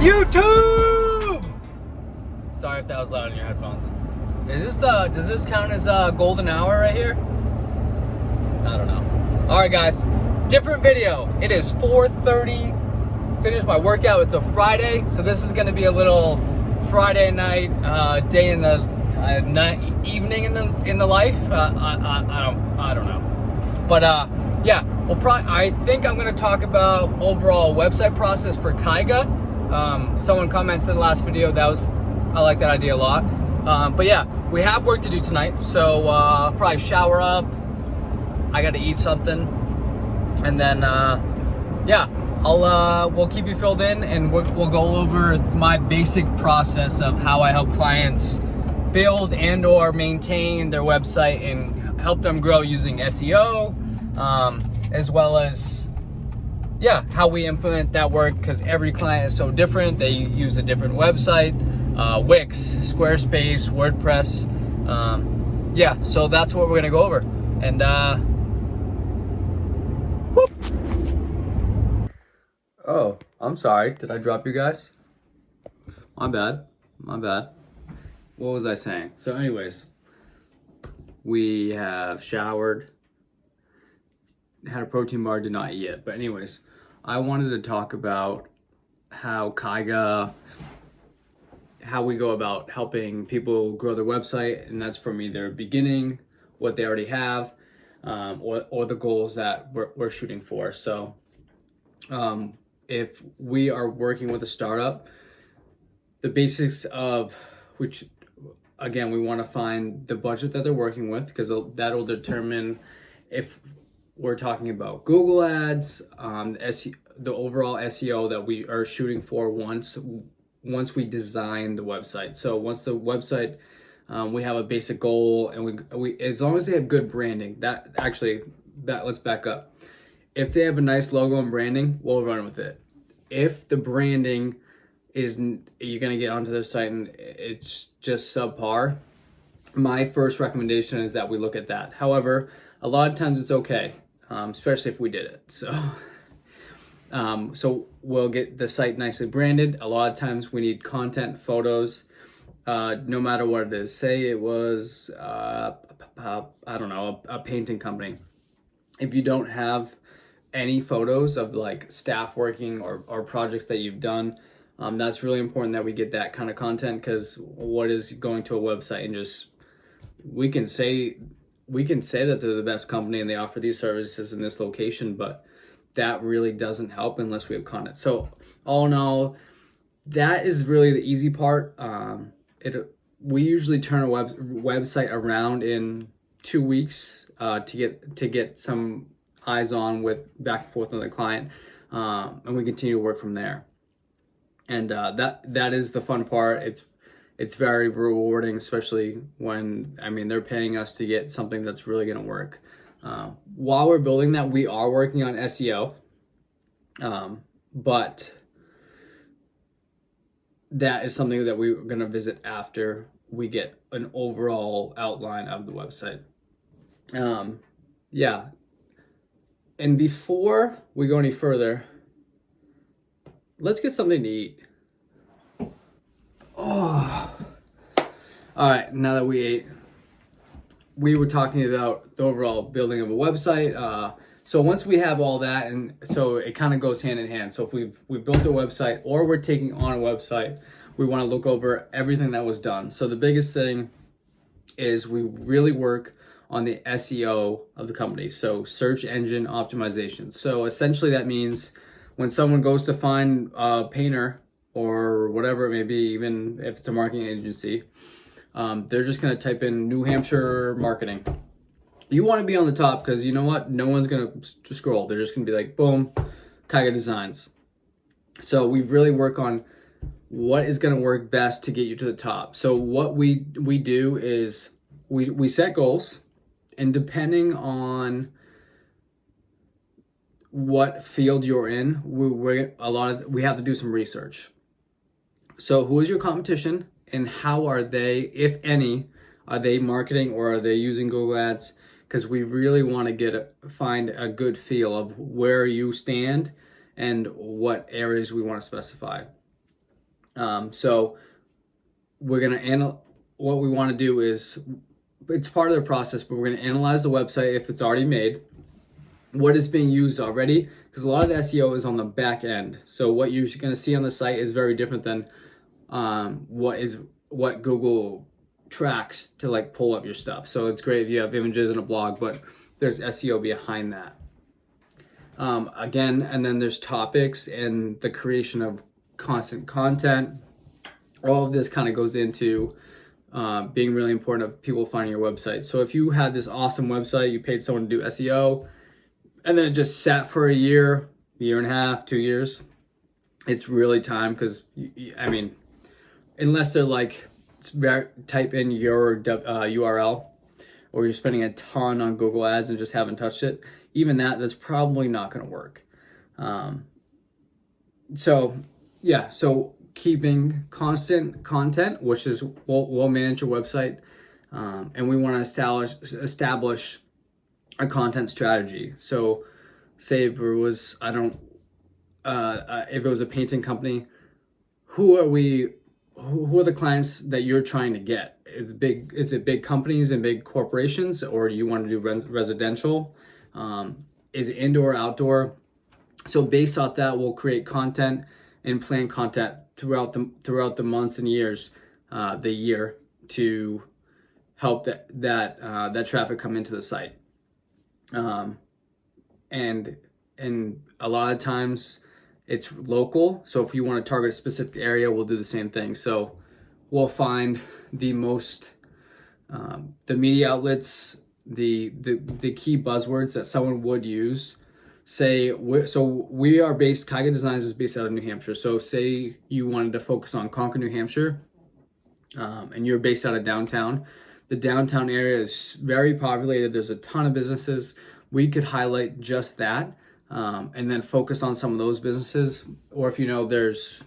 YouTube! Sorry if that was loud in your headphones. Does this count as a golden hour right here? I don't know. Alright guys, different video. It is 4:30. Finished my workout. It's a Friday, so this is gonna be a little Friday night, day in the night, evening in the life. I don't know. But yeah, I think I'm gonna talk about overall website process for Kyga. Someone commented in the last video I like that idea a lot. But yeah, we have work to do tonight, so probably shower up. I got to eat something, and then yeah, we'll keep you filled in, and we'll go over my basic process of how I help clients build and or maintain their website and help them grow using SEO, as well as how we implement that work, because every client is so different. They use a different website, Wix, Squarespace, WordPress. So that's what we're gonna go over. And whoop. Oh, I'm sorry. Did I drop you guys? My bad. What was I saying? So anyways, we have showered, had a protein bar, did not eat yet. But anyways, I wanted to talk about how Kyga, how we go about helping people grow their website, and that's from either beginning, what they already have, or the goals that we're shooting for. So if we are working with a startup, the basics of which, again, we want to find the budget that they're working with, because that'll determine if we're talking about Google ads, the overall SEO that we are shooting for once we design the website. So once the website, we have a basic goal, and we as long as they have good branding, let's back up. If they have a nice logo and branding, we'll run with it. If the branding you're gonna get onto their site and it's just subpar, my first recommendation is that we look at that. However, a lot of times it's okay, especially if we did it. So we'll get the site nicely branded. A lot of times we need content, photos, no matter what it is. Say it was, I don't know, a painting company. If you don't have any photos of like staff working or projects that you've done, that's really important that we get that kind of content, because what is going to a website and just, we can say that they're the best company and they offer these services in this location, but that really doesn't help unless we have content. So all in all, that is really the easy part. We usually turn a website around in 2 weeks to get some eyes on with back and forth on the client, and we continue to work from there. And that is the fun part. It's very rewarding, especially when, they're paying us to get something that's really going to work. While we're building that, we are working on SEO, but that is something that we're going to visit after we get an overall outline of the website. And before we go any further, let's get something to eat. Oh, all right. Now that we ate, we were talking about the overall building of a website. So once we have all that, and so it kind of goes hand in hand. So if we've built a website or we're taking on a website, we want to look over everything that was done. So the biggest thing is we really work on the SEO of the company. So search engine optimization. So essentially that means when someone goes to find a painter or whatever it may be, even if it's a marketing agency, they're just going to type in New Hampshire marketing. You want to be on the top, because you know what? No one's going to scroll. They're just going to be like, boom, Kyga Designs. So we really work on what is going to work best to get you to the top. So what we do is we set goals, and depending on what field you're in, we have to do some research. So who is your competition, and how are they, if any, are they marketing or are they using Google Ads? Because we really want to find a good feel of where you stand and what areas we want to specify. So we're gonna what we want to do is, it's part of the process, but we're gonna analyze the website if it's already made, what is being used already, because a lot of the SEO is on the back end. So what you're gonna see on the site is very different than what Google tracks to like pull up your stuff. So it's great if you have images and a blog, but there's SEO behind that. Again, and then there's topics and the creation of constant content. All of this kind of goes into being really important of people finding your website. So if you had this awesome website, you paid someone to do SEO, and then it just sat for a year and a half, 2 years, it's really time, because I mean, unless they're like, type in your URL, or you're spending a ton on Google Ads and just haven't touched it, even that's probably not going to work. So keeping constant content, which is we'll manage your website, and we want to establish a content strategy. So say if it was, if it was a painting company, who are the clients that you're trying to get? Is it big companies and big corporations, or do you want to do residential? Is it indoor, outdoor? So based off that, we'll create content and plan content throughout the months and years, the year, to help that traffic come into the site. And a lot of times it's local. So if you want to target a specific area, we'll do the same thing. So we'll find the media outlets, the key buzzwords that someone would use. Kyga Designs is based out of New Hampshire. So say you wanted to focus on Concord, New Hampshire, and you're based out of downtown. The downtown area is very populated. There's a ton of businesses. We could highlight just that, and then focus on some of those businesses. Or if there's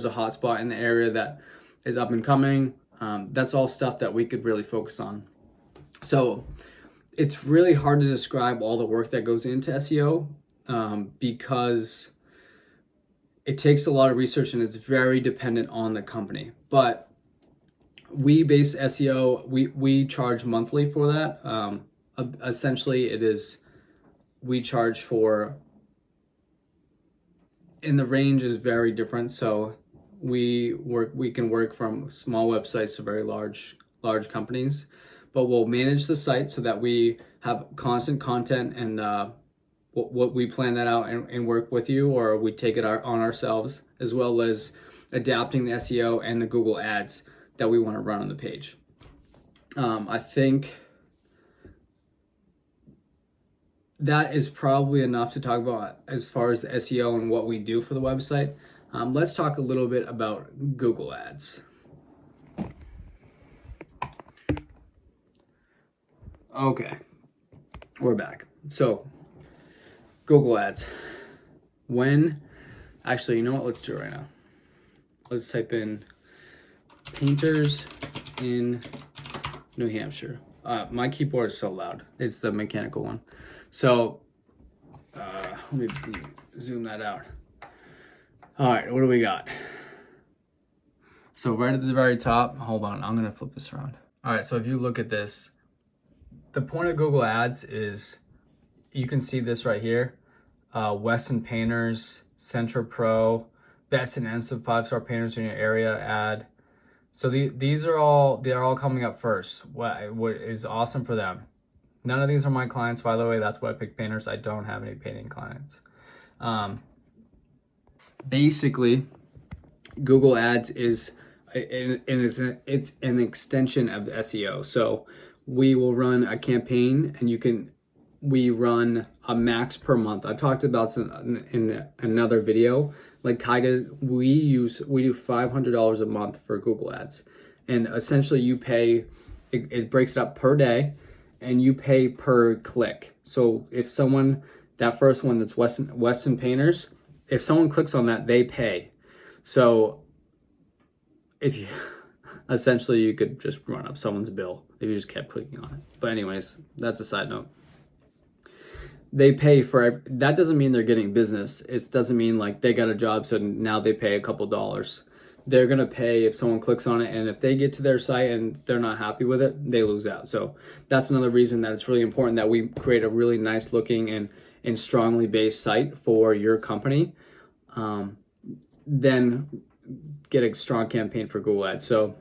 a hot spot in the area that is up and coming, that's all stuff that we could really focus on. So it's really hard to describe all the work that goes into SEO, because it takes a lot of research and it's very dependent on the company. But we base SEO, we charge monthly for that. Essentially, we charge for, and the range is very different. So we can work from small websites to very large companies. But we'll manage the site so that we have constant content, and what we plan that out and work with you, or we take it on ourselves, as well as adapting the SEO and the Google ads that we want to run on the page. I think that is probably enough to talk about as far as the SEO and what we do for the website. Let's talk a little bit about Google ads. Okay, we're back. So Google ads. Actually, you know what? Let's do it right now. Let's type in painters in New Hampshire. My keyboard is so loud. It's the mechanical one. So let me zoom that out. All right, what do we got? So right at the very top, hold on, I'm gonna flip this around. All right, so if you look at this, the point of Google ads is, you can see this right here, Weston Painters, Centra Pro, best and Ensign 5-star painters in your area ad. So they're all coming up first. What is awesome for them. None of these are my clients, by the way. That's why I picked painters. I don't have any painting clients. Basically, Google ads is, it's an extension of the SEO. So we will run a campaign, and we run a max per month. I talked about in another video. Like Kyga, we do $500 a month for Google ads, and essentially you pay. It breaks it up per day, and you pay per click. So if that first one that's Weston Painters, if someone clicks on that, they pay. So essentially you could just run up someone's bill if you just kept clicking on it. But anyways, that's a side note. they pay for, that doesn't mean they're getting business. It doesn't mean like they got a job, so now they pay a couple dollars. They're going to pay if someone clicks on it, and if they get to their site and they're not happy with it, they lose out. So that's another reason that it's really important that we create a really nice looking and strongly based site for your company. Then get a strong campaign for Google Ads. So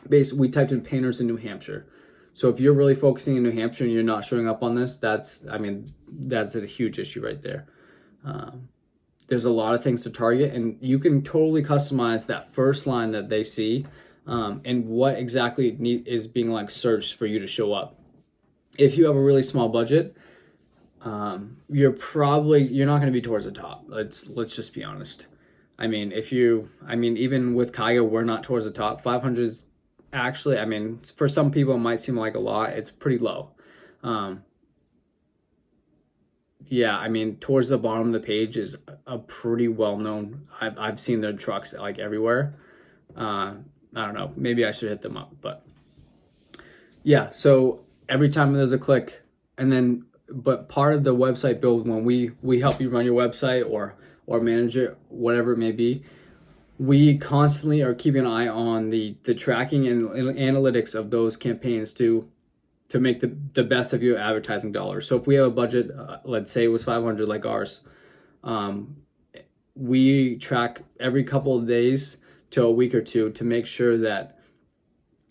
basically, we typed in painters in New Hampshire. So if you're really focusing in New Hampshire and you're not showing up on this, that's a huge issue right there. There's a lot of things to target, and you can totally customize that first line that they see, and what exactly is being like searched for you to show up. If you have a really small budget, you're not going to be towards the top. Let's just be honest. I mean, even with Kyga, we're not towards the top. 500 is actually, for some people it might seem like a lot. It's pretty low. Yeah, towards the bottom of the page is a pretty well-known. I've seen their trucks like everywhere. I don't know. Maybe I should hit them up, but yeah. So every time there's a click, but part of the website build, when we help you run your website or manage it, whatever it may be, we constantly are keeping an eye on the tracking and analytics of those campaigns to make the best of your advertising dollars. So if we have a budget, let's say it was 500 like ours, we track every couple of days to a week or two to make sure that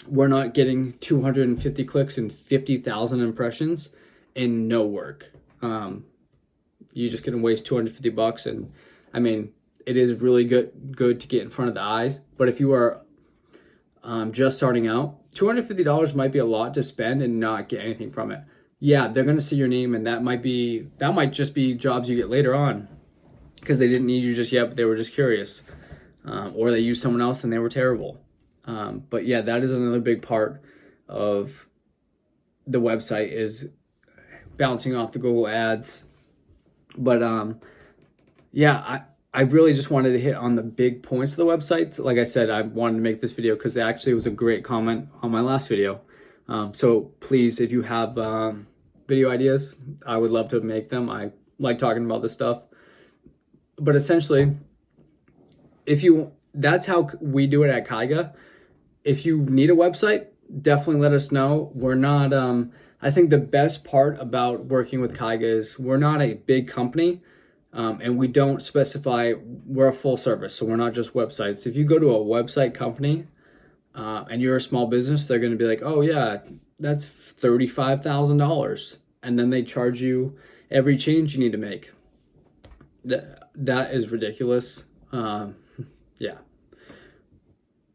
we're not getting 250 clicks and 50,000 impressions and no work. You're just gonna waste $250, and it is really good to get in front of the eyes. But if you are just starting out, $250 might be a lot to spend and not get anything from it. Yeah, they're gonna see your name, and that might just be jobs you get later on because they didn't need you just yet, but they were just curious, or they used someone else and they were terrible. But yeah, that is another big part of the website is bouncing off the Google Ads. But yeah, I really just wanted to hit on the big points of the website. So like I said, I wanted to make this video because it actually was a great comment on my last video. So please, if you have video ideas, I would love to make them. I like talking about this stuff. But essentially, that's how we do it at Kyga. If you need a website, definitely let us know. We're not, I think the best part about working with Kyga is we're not a big company. And we don't specify, we're a full service, so we're not just websites. If you go to a website company and you're a small business, they're going to be like, oh yeah, that's $35,000. And then they charge you every change you need to make. That is ridiculous. Yeah.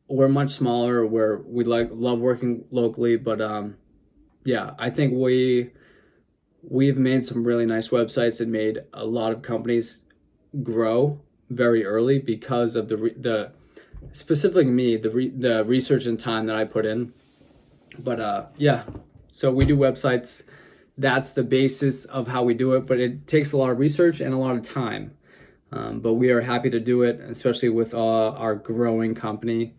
We're much smaller, we love working locally, but yeah, I think we've made some really nice websites that made a lot of companies grow very early because of the specifically me, the research and time that I put in. But yeah, so we do websites. That's the basis of how we do it, but it takes a lot of research and a lot of time. But we are happy to do it, especially with our growing company.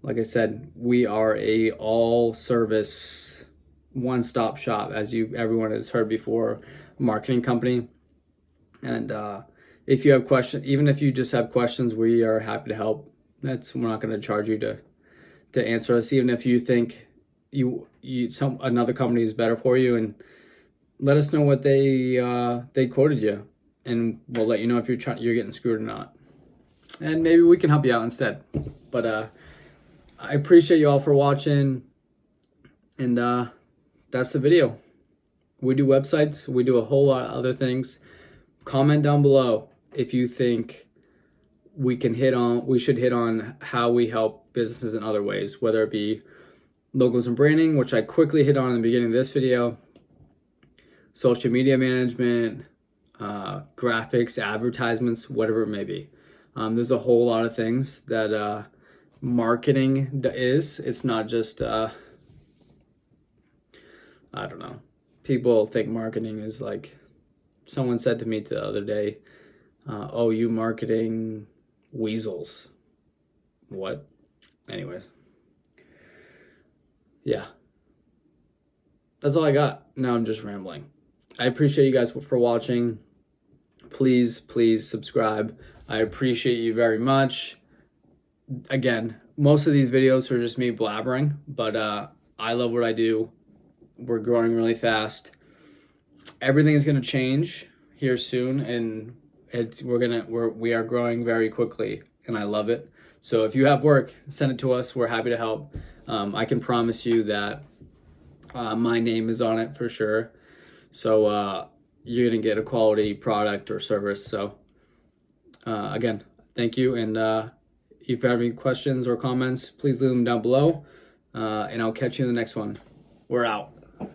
Like I said, we are a all service one-stop shop, as everyone has heard before, marketing company. And if you have questions, even if you just have questions, we are happy to help. We're not going to charge you to answer us, even if you think another company is better for you, and let us know what they quoted you, and we'll let you know if you're getting screwed or not, and maybe we can help you out instead. But I appreciate you all for watching, and that's the video. We do websites. We do a whole lot of other things. Comment down below if you think we should hit on how we help businesses in other ways, whether it be logos and branding, which I quickly hit on in the beginning of this video, social media management, graphics, advertisements, whatever it may be. There's a whole lot of things that marketing is. It's not just I don't know. People think marketing is like, someone said to me the other day, oh, you marketing weasels. What? Anyways. Yeah. That's all I got. Now I'm just rambling. I appreciate you guys for watching. Please subscribe. I appreciate you very much. Again, most of these videos are just me blabbering, but I love what I do. We're growing really fast. Everything is going to change here soon, and we are growing very quickly, and I love it. So if you have work, send it to us. We're happy to help. I can promise you that my name is on it for sure. So you're going to get a quality product or service. So again, thank you. And if you have any questions or comments, please leave them down below. And I'll catch you in the next one. We're out.